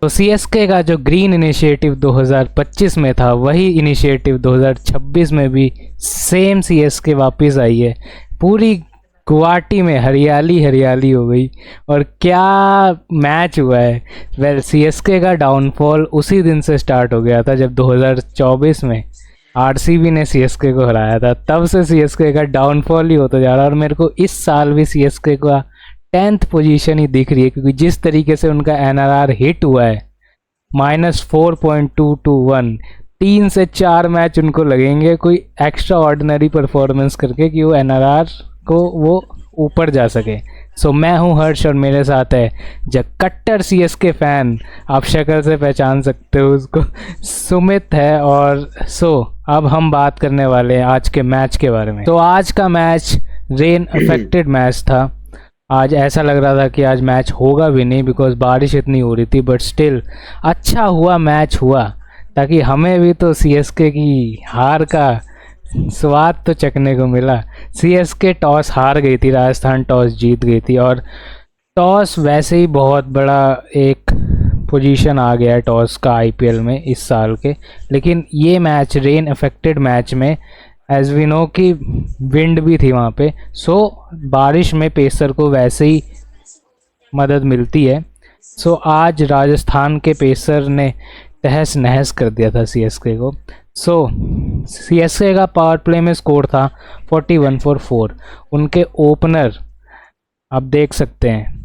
तो सीएसके का जो ग्रीन इनिशिएटिव 2025 में था वही इनिशिएटिव 2026 में भी सेम सीएसके वापस आई है। पूरी गुवाहाटी में हरियाली हरियाली हो गई। और क्या मैच हुआ है। वेल सीएसके का डाउनफॉल उसी दिन से स्टार्ट हो गया था जब 2024 में आरसीबी ने सीएसके को हराया था। तब से सीएसके का डाउनफॉल ही होता जा रहा है। और मेरे को इस साल भी सीएसके का 10th पोजीशन ही दिख रही है, क्योंकि जिस तरीके से उनका एनआरआर हिट हुआ है -4.221, 3 से 4 मैच उनको लगेंगे कोई एक्स्ट्रा ऑर्डिनरी परफॉर्मेंस करके कि वो एनआरआर को वो ऊपर जा सके। सो मैं हूँ हर्ष और मेरे साथ है कट्टर सीएसके फैन, आप शक्ल से पहचान सकते हो उसको, सुमित है। और अब हम बात करने वाले हैं आज के मैच के बारे में। तो आज का मैच रेन अफेक्टेड मैच था। आज ऐसा लग रहा था कि आज मैच होगा भी नहीं बिकॉज बारिश इतनी हो रही थी, बट स्टिल अच्छा हुआ मैच हुआ, ताकि हमें भी तो सीएसके की हार का स्वाद तो चखने को मिला। सीएसके टॉस हार गई थी, राजस्थान टॉस जीत गई थी। और टॉस वैसे ही बहुत बड़ा एक पोजीशन आ गया है टॉस का आईपीएल में इस साल के। लेकिन ये मैच रेन अफेक्टेड मैच में एज वी नो कि विंड भी थी वहाँ पे, बारिश में पेसर को वैसे ही मदद मिलती है। आज राजस्थान के पेसर ने तहस नहस कर दिया था सीएसके को। सीएसके का पावर प्ले में स्कोर था 41 फॉर 4। उनके ओपनर आप देख सकते हैं।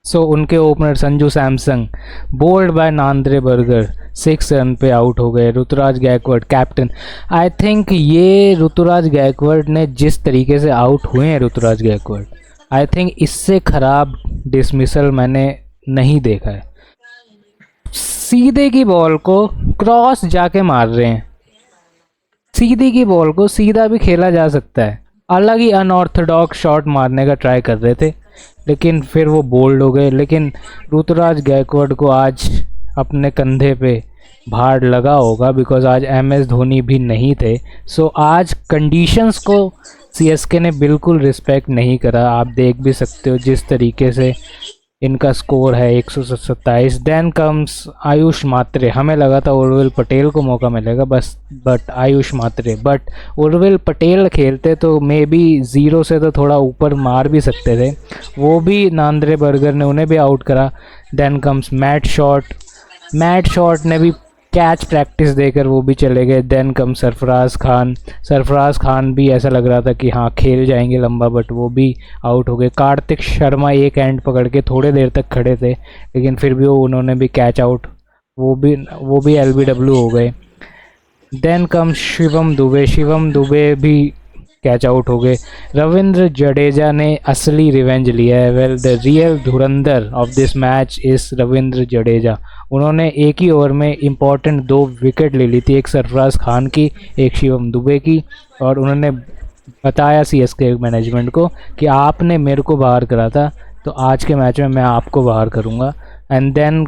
उनके opener Sanju Samson bowled by Nandre Burger 6 run पे आउट हो गए। Ruturaj Gaikwad captain, I think ये ऋतुराज गायकवाड़ ने जिस तरीके से आउट हुए हैं ऋतुराज गायकवाड़, आई थिंक इससे ख़राब डिसमिसल मैंने नहीं देखा है। सीधे की बॉल को क्रॉस जाके मार रहे हैं। सीधी की बॉल को सीधा भी खेला जा सकता है। अलग ही अनऑर्थोडॉक्स शॉट मारने का ट्राई कर रहे थे, लेकिन फिर वो बोल्ड हो गए। लेकिन ऋतुराज गायकवाड़ को आज अपने कंधे पे भार लगा होगा बिकॉज आज एमएस धोनी भी नहीं थे। आज कंडीशंस को सीएसके ने बिल्कुल रिस्पेक्ट नहीं करा। आप देख भी सकते हो जिस तरीके से इनका स्कोर है 127। Then comes Ayush Mhatre. हमें लगा था उर्विल पटेल को मौका मिलेगा बट आयुष मात्रे, बट उर्विल पटेल खेलते तो मे बी 0 से तो थोड़ा ऊपर मार भी सकते थे। वो भी नांद्रे बर्गर ने उन्हें भी आउट करा। देन कम्स मैट शॉट ने भी कैच प्रैक्टिस देकर वो भी चले गए। देन कम सरफराज खान भी ऐसा लग रहा था कि हाँ खेल जाएंगे लंबा, बट वो भी आउट हो गए। कार्तिक शर्मा एक एंड पकड़ के थोड़े देर तक खड़े थे, लेकिन फिर भी उन्होंने भी कैच आउट, वो भी एलबीडब्ल्यू हो गए। देन कम शिवम दुबे भी कैच आउट हो गए। रविंद्र जडेजा ने असली रिवेंज लिया है। Well the real Dhurandhar of this match is Ravindra Jadeja. उन्होंने एक ही ओवर में इम्पॉर्टेंट 2 विकेट ले ली थी, एक सरफराज खान की, एक शिवम दुबे की। और उन्होंने बताया सीएसके मैनेजमेंट को कि आपने मेरे को बाहर करा था, तो आज के मैच में मैं आपको बाहर करूँगा। एंड देन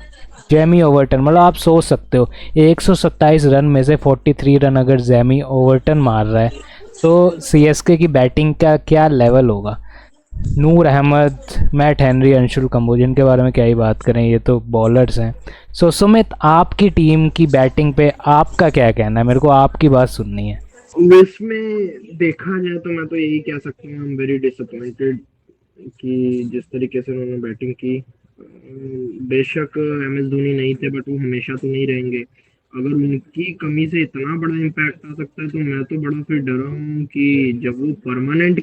जेमी ओवर्टन, मतलब आप सोच सकते हो 127 रन में से 43 रन अगर जेमी ओवर्टन मार रहा है तो सीएसके की बैटिंग का क्या लेवल होगा। नूर अहमद, मैट हेनरी, अंशुल कंबोज, इनके बारे में क्या ही बात करें, ये तो बॉलर्स हैं। सुमित, आपकी टीम की बैटिंग पे आपका क्या कहना है? मेरे को आपकी बात सुननी है। इसमें देखा जाए तो मैं तो यही कह सकता हूँ, आई एम वेरी डिसअपॉइंटेड कि जिस तरीके से उन्होंने बैटिंग की। बेशक एम एस धोनी नहीं थे, बट वो हमेशा तो नहीं रहेंगे। अगर उनकी कमी से इतना बड़ा इम्पैक्ट आ सकता है तो मैं तो बड़ा फिर डरा हूँ कि जब वो परमानेंट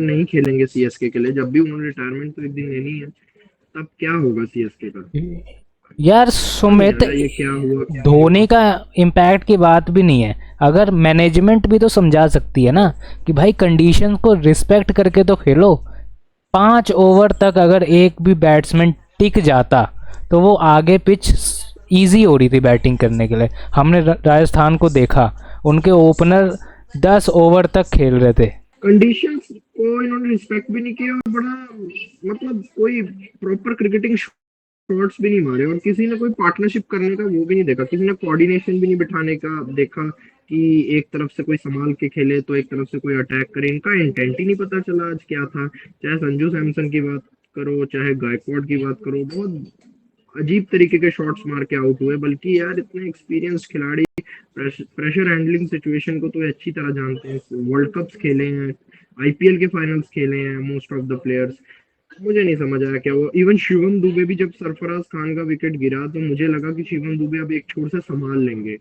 नहीं खेलेंगे सीएसके के लिए, जब भी उन्होंने रिटायरमेंट तो एक दिन लेनी है, तब क्या होगा सीएसके का। यार समझ नहीं आ सुमित, रहा ये क्या हुआ क्या नहीं धोनी हुआ। का इम्पैक्ट की बात भी नहीं है। अगर मैनेजमेंट भी तो समझा सकती है ना कि भाई कंडीशन को रिस्पेक्ट करके तो खेलो। 5 ओवर तक अगर एक भी बैट्समैन टिक जाता तो वो आगे पिच इजी हो रही थी बैटिंग करने के लिए। हमने राजस्थान को देखा, उनके ओपनर 10 ओवर तक खेल रहे थे। कंडीशंस को इन्होंने रिस्पेक्ट भी नहीं किया और बड़ा कोई प्रॉपर क्रिकेटिंग शॉट्स भी नहीं मारे, और किसी ने कोई पार्टनरशिप करने का वो भी नहीं देखा, किसी ने कोऑर्डिनेशन भी नहीं बिठाने का देखा कि एक तरफ से कोई संभाल के खेले तो एक तरफ से कोई अटैक करे। इनका इंटेंट ही नहीं पता चला आज क्या था। चाहे संजू सैमसन की बात करो चाहे गायकवाड की बात करो, बहुत अजीब तरीके के शॉट्स मार के आउट हुए। बल्कि यार इतने एक्सपीरियंस खिलाड़ी प्रेशर हैंडलिंग सिचुएशन को तो ये अच्छी तरह जानते हैं, वर्ल्ड कप्स खेले हैं, आईपीएल के फाइनल्स खेले हैं मोस्ट ऑफ द प्लेयर्स। मुझे नहीं समझ आया क्या हुआ। इवन शिवम दुबे भी, जब सरफराज खान का विकेट गिरा तो मुझे लगा कि शिवम दुबे अब एक छोर से संभाल लेंगे,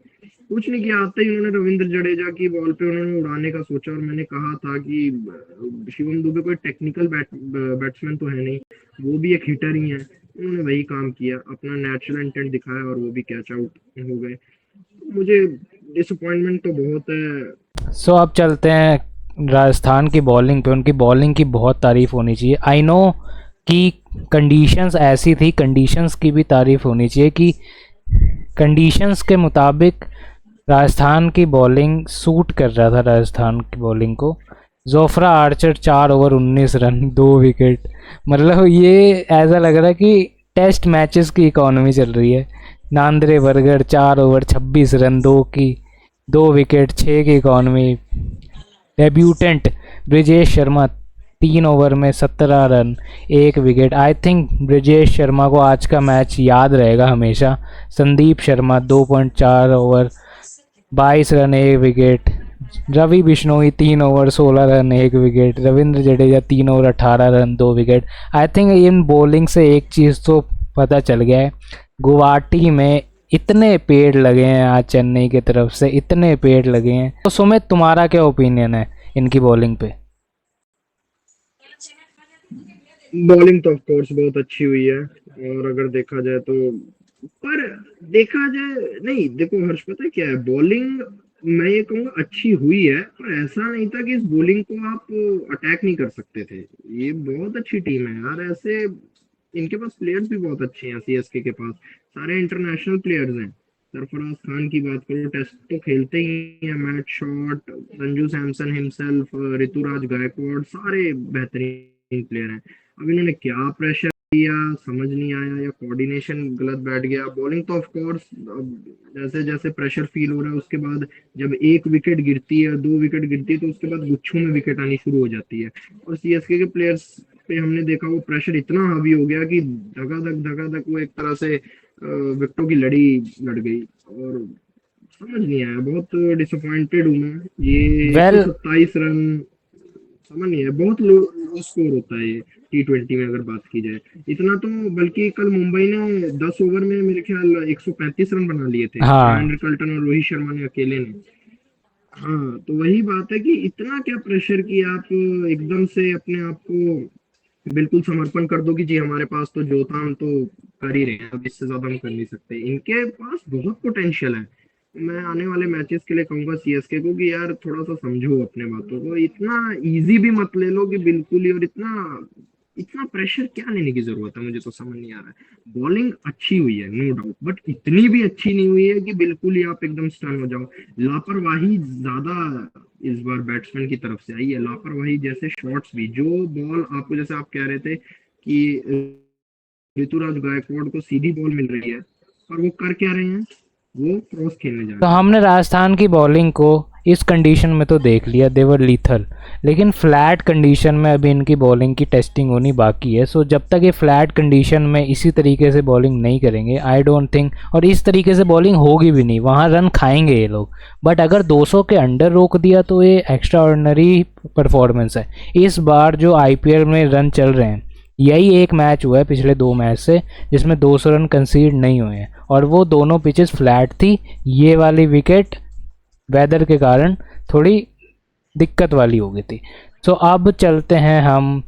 कुछ नहीं किया। आते ही उन्होंने रविंद्र जडेजा की बॉल पे उन्होंने उड़ाने का सोचा, और मैंने कहा था कि शिवम दुबे कोई टेक्निकल बैट्समैन तो है नहीं, वो भी एक हिटर ही है। उन्होंने वही काम किया, अपना नेचुरल इंटेंट दिखाया और वो भी कैच आउट हो गए। मुझे डिसअपॉइंटमेंट तो बहुत है। सो अब चलते हैं राजस्थान की बॉलिंग पे। उनकी बॉलिंग की बहुत तारीफ़ होनी चाहिए। आई नो कि कंडीशंस ऐसी थी, कंडीशंस की भी तारीफ़ होनी चाहिए कि कंडीशंस के मुताबिक राजस्थान की बॉलिंग सूट कर रहा था राजस्थान की बॉलिंग को। Jofra Archer 4 over 19 run 2 wicket, मतलब ये ऐसा लग रहा है कि टेस्ट मैचेस की इकॉनमी चल रही है। Nandre Burger 4 over 26 run 2 wicket 6 की economy. Debutant Brijesh Sharma 3 over में 17 run 1 wicket. I think Brijesh Sharma को आज का मैच याद रहेगा हमेशा। Sandeep Sharma 2.4 over 22 run 1 wicket. Ravi Bishnoi 3 over 16 run 1 wicket. Ravindra Jadeja 3 over 18 run 2 wicket. I think in bowling से एक चीज़ तो पता चल गया है, गुवाहाटी में इतने पेड़ लगे हैं आज चेन्नई की तरफ से, इतने पेड़ लगे हैं। तो सुमित, तुम्हारा क्या ओपिनियन है इनकी बॉलिंग पे? बॉलिंग तो ऑफ कोर्स बहुत अच्छी हुई है, और अगर देखा जाए तो, पर देखा जाए नहीं, देखो हर्ष, पता है क्या है, बॉलिंग मैं ये कहूंगा अच्छी हुई है, पर ऐसा नहीं था कि इस बॉलिंग को आप अटैक नहीं कर सकते थे। ये बहुत अच्छी टीम है यार, ऐसे इनके पास प्लेयर्स भी बहुत अच्छे हैं। सीएसके के पास सारे इंटरनेशनल प्लेयर्स हैं। सरफराज खान की बात करो, टेस्ट तो खेलते ही हैं, Matt Short, Sanju Samson himself, Ruturaj Gaikwad, सारे बेहतरीन प्लेयर हैं। अब इन्होंने क्या प्रेशर दिया समझ नहीं आया, या कोऑर्डिनेशन गलत बैठ गया। बॉलिंग तो ऑफ कोर्स जैसे जैसे प्रेशर फील हो रहा है, उसके बाद जब एक विकेट गिरती है, 2 विकेट गिरती है, तो उसके बाद गुच्छों में विकेट आनी शुरू हो जाती है। और सीएसके के प्लेयर्स पे हमने देखा वो प्रेशर इतना हावी हो गया कि धगाधक वो एक तरह से विकेटों की लड़ी लड़ गई, और समझ नहीं आया। बहुत डिसअपॉइंटेड हूँ मैं। ये वेल 127 रन समझ नहीं है, बहुत लो स्कोर होता है ये T20 में अगर बात की जाए। इतना तो बल्कि कल मुंबई ने 10 ओवर में मेरे ख्याल 135 रन बना लिए थे, हाँ, महेंद्र कर्टन और रोहित शर्मा ने अकेले ने। हाँ, तो वही बात है कि इतना क्या प्रेशर कि आप एकदम से अपने आप को बिल्कुल समर्पण कर दो कि जी हमारे पास तो जो था हम तो कर ही रहे हैं, अब इससे ज्यादा हम कर नहीं सकते। इनके पास बहुत पोटेंशियल है। मैं आने वाले मैचेस के लिए कहूंगा सीएसके को कि यार थोड़ा सा समझो अपने बातों को, इतना इजी भी मत ले लो कि बिल्कुल ही, और इतना इतना प्रेशर क्या लेने की जरूरत है, मुझे तो समझ नहीं आ रहा है। बॉलिंग अच्छी हुई है नो डाउट, बट इतनी भी अच्छी नहीं हुई है कि बिल्कुल ही आप एकदम स्टन हो जाओ। लापरवाही ज्यादा इस बार बैट्समैन की तरफ से आई है, लापरवाही, जैसे शॉट्स भी, जो बॉल आपको, जैसे आप कह रहे थे कि ऋतुराज गायकवाड़ को सीधी बॉल मिल रही है, पर वो कर क्या रहे हैं, वो क्रॉस खेलने जा तो रहे हैं। हमने राजस्थान की बॉलिंग को इस कंडीशन में तो देख लिया, देवर लीथल, लेकिन फ्लैट कंडीशन में अभी इनकी बॉलिंग की टेस्टिंग होनी बाकी है। सो जब तक ये फ्लैट कंडीशन में इसी तरीके से बॉलिंग नहीं करेंगे, आई डोंट थिंक, और इस तरीके से बॉलिंग होगी भी नहीं, वहाँ रन खाएंगे ये लोग। बट अगर 200 के अंडर रोक दिया तो ये एक्स्ट्रा ऑर्डिनरी परफॉर्मेंस है। इस बार जो आईपीएल में रन चल रहे हैं, यही एक मैच हुआ है पिछले 2 मैच से जिसमें 200 रन कंसीड नहीं हुए हैं, और वो दोनों पिचेस फ्लैट थी। ये वाली विकेट वेदर के कारण थोड़ी दिक्कत वाली हो गई थी। सो अब चलते हैं हम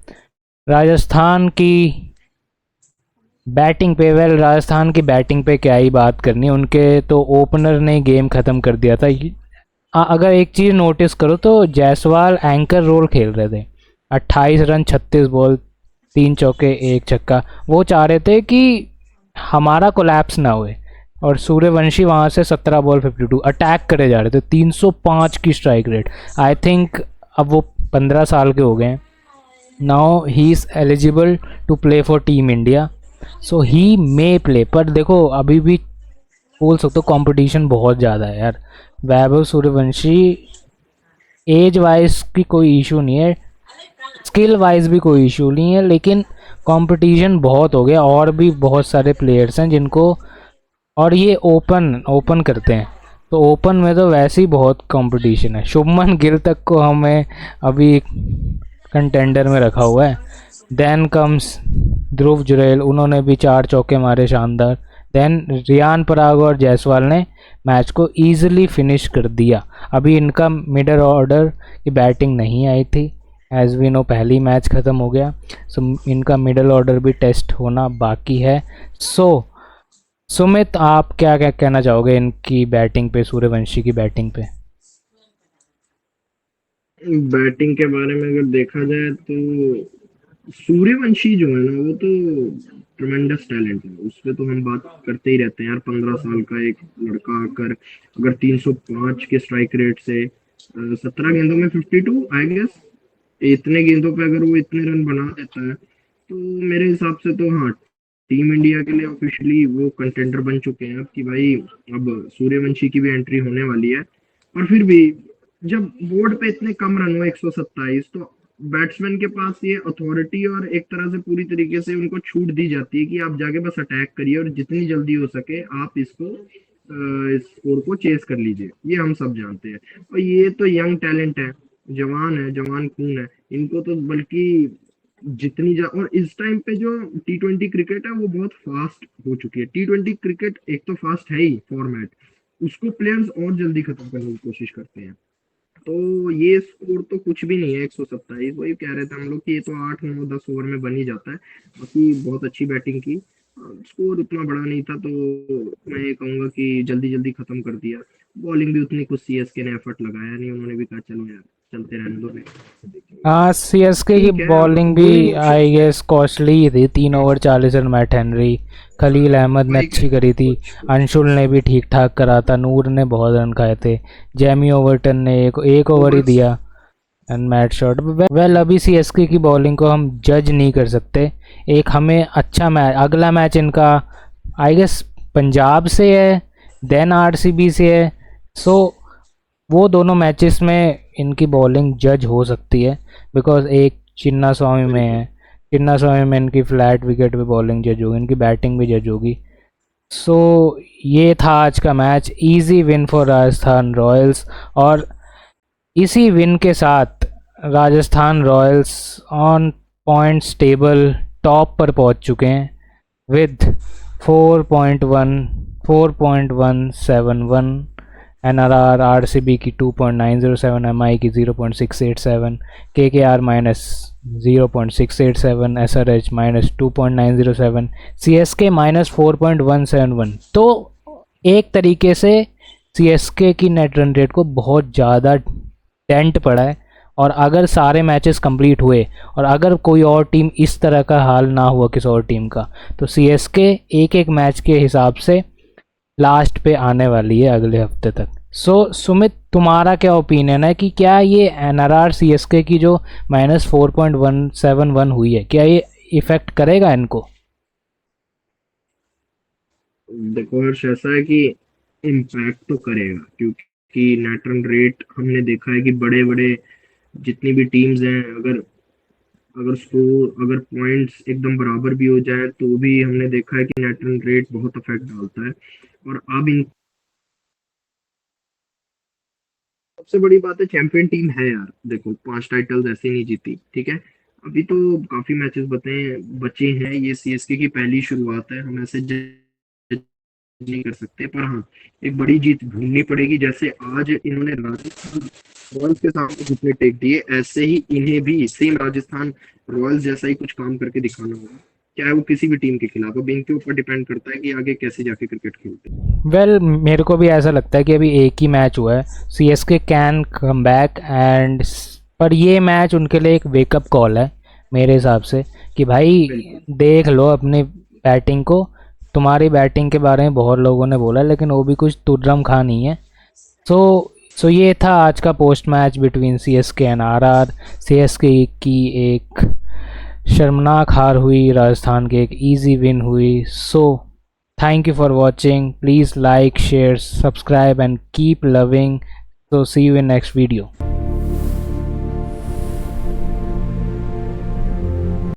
राजस्थान की बैटिंग पे। वेल, राजस्थान की बैटिंग पे क्या ही बात करनी, उनके तो ओपनर ने गेम ख़त्म कर दिया था। अगर एक चीज़ नोटिस करो तो जायसवाल एंकर रोल खेल रहे थे। 28 रन 36 बॉल 3 चौके 1 छक्का। वो चाह रहे थे कि हमारा कोलैप्स ना हुए, और सूर्यवंशी वहाँ से 17 बॉल 52 अटैक करे जा रहे थे। 305 की स्ट्राइक रेट। आई थिंक अब वो 15 साल के हो गए हैं। Now he is eligible to play for team India, so he may play. पर देखो अभी भी बोल सकते हो कंपटीशन बहुत ज़्यादा है यार। वैभव सूर्यवंशी, एज वाइज की कोई इशू नहीं है, स्किल वाइज भी कोई इशू नहीं है, लेकिन कंपटीशन बहुत हो गया, और भी बहुत सारे प्लेयर्स हैं जिनको, और ये ओपन करते हैं, तो ओपन में तो वैसे ही बहुत कंपटीशन है। शुभमन गिल तक को हमें अभी कंटेंडर में रखा हुआ है। देन कम्स ध्रुव जुरैल, उन्होंने भी 4 चौके मारे शानदार। देन रियान पराग और जायसवाल ने मैच को ईजिली फिनिश कर दिया। अभी इनका मिडल ऑर्डर की बैटिंग नहीं आई थी, एज वी नो पहली मैच ख़त्म हो गया, सो इनका मिडल ऑर्डर भी टेस्ट होना बाकी है। सो सुमित, आप क्या क्या कहना चाहोगे इनकी बैटिंग पे, सूर्यवंशी की बैटिंग पे? बैटिंग के बारे में अगर देखा जाए तो सूर्यवंशी जो है ना वो तो ट्रमेंडस टैलेंट है, उस पे तो हम बात करते ही रहते हैं यार। 15 साल का एक लड़का आकर अगर 305 के स्ट्राइक रेट से 17 गेंदों में 52 आई गेस, इतने गेंदों पे अगर वो इतने रन बना देता है तो मेरे हिसाब से तो हाँ, टीम इंडिया के लिए ऑफिशियली वो कंटेंडर बन चुके हैं अब कि भाई अब सूर्यवंशी की भी एंट्री होने वाली है। और फिर भी जब बोर्ड पे इतने कम रन हो 127, तो बैट्समैन के पास ये अथॉरिटी और एक तरह से पूरी तरीके से उनको छूट दी जाती है कि आप जाके बस अटैक करिए और जितनी जल्दी हो सके आप इसको इस स्कोर को चेस कर लीजिए, ये हम सब जानते हैं। और ये तो यंग टैलेंट है, जवान खून है, इनको तो बल्कि और इस टाइम पे जो T20 क्रिकेट है वो बहुत फास्ट हो चुकी है। T20 क्रिकेट एक तो फास्ट है ही फॉर्मेट, उसको प्लेयर्स और जल्दी खत्म करने की कोशिश करते हैं। तो ये स्कोर तो कुछ भी नहीं है 127, वही कह रहे थे हम लोग कि ये तो 8 9 10 ओवर में बन ही जाता है। बाकी बहुत अच्छी बैटिंग की, स्कोर उतना बड़ा नहीं था, तो मैं ये कहूंगा कि जल्दी जल्दी खत्म कर दिया। बॉलिंग भी उतनी कुछ सीएसके ने एफर्ट लगाया नहीं, उन्होंने भी कहा चलो यार चलते रहने दो, next देखेंगे। हाँ, सीएसके की ठीक है, अब बॉलिंग भी बॉलिंग आई ऑप्शन गेस कॉस्टली ही थी। 3 over 40 run Matt Henry, Khaleel Ahmed ने वही अच्छी कह करी थी, कुछ अंशुल ने भी ठीक ठाक करा था, नूर ने बहुत रन खाए थे, जेमी ओवर्टन ने एक ओवर ही ओवर्स। दिया एंड मैट शॉट। वेल, अभी सीएसके की बॉलिंग को हम जज नहीं कर सकते। एक हमें अच्छा मैच, अगला मैच इनका आई गेस पंजाब से है, देन आरसीबी से है। सो वो दोनों मैचेस में इनकी बॉलिंग जज हो सकती है, बिकॉज एक चिन्ना स्वामी में है, चिन्ना स्वामी में इनकी फ्लैट विकेट पे बॉलिंग जज होगी, इनकी बैटिंग भी जज होगी। सो ये था आज का match, easy win for Rajasthan Royals. और इसी विन के साथ Rajasthan Royals on points table top पर पहुंच चुके हैं विद 4.171, NRR RCB की 2.907, MI की 0.687, KKR minus 0.687, SRH minus 2.907, CSK minus 4.171। तो एक तरीके से CSK की नेट रन रेट को बहुत ज़्यादा डेंट पड़ा है। और अगर सारे मैचेस कंप्लीट हुए और अगर कोई और टीम इस तरह का हाल ना हुआ किसी और टीम का, तो CSK एक एक मैच के हिसाब से लास्ट पे आने वाली है अगले हफ्ते तक। सो सुमित, तुम्हारा क्या ओपिनियन है कि क्या ये NRR CSK की जो माइनस 4.171 हुई है, क्या ये इफेक्ट करेगा इनको? देखो हर्ष, ऐसा है कि इम्पैक्ट तो करेगा, क्योंकि नेट रन रेट हमने देखा है कि बड़े बड़े जितनी भी टीम्स हैं, अगर अगर स्कोर अगर पॉइंट्स एकदम बराबर भी हो जाए तो भी हमने देखा है कि नेट रन रेट बहुत इफेक्ट डालता है। और अब इन सबसे बड़ी बात है, चैंपियन टीम है यार, देखो 5 टाइटल्स ऐसे नहीं जीती, ठीक है। अभी तो काफी मैचेस बचे हैं, ये सीएसके की पहली शुरुआत है, हम ऐसे जज नहीं कर सकते। पर हाँ, एक बड़ी जीत ढूंढनी पड़ेगी, जैसे आज इन्होंने राजस्थान रॉयल्स के सामने जितने टेक दिए, ऐसे ही इन्हें भी सेम राजस्थान रॉयल्स जैसा ही कुछ काम करके दिखाना होगा, चाहे वो किसी भी टीम के खिलाफ। अब इनके ऊपर डिपेंड करता है कि आगे कैसे जाके क्रिकेट खेलते हैं। वेल, मेरे को भी ऐसा लगता है कि अभी एक ही मैच हुआ है, CSK can come back and, पर ये मैच उनके लिए एक वेकअप कॉल है मेरे हिसाब से, कि भाई बिल्कुल। देख लो अपनी बैटिंग को। तुम्हारी बैटिंग के बारे में बहुत लोगों ने बोला, लेकिन वो भी कुछ तुर्रम खा नहीं है। सो ये था आज का post match between CSK and RR। CSK की एक शर्मनाक हार हुई, राजस्थान की एक इजी विन हुई। सो thank you for watching. Please like, share, subscribe and keep loving. So see you in next video.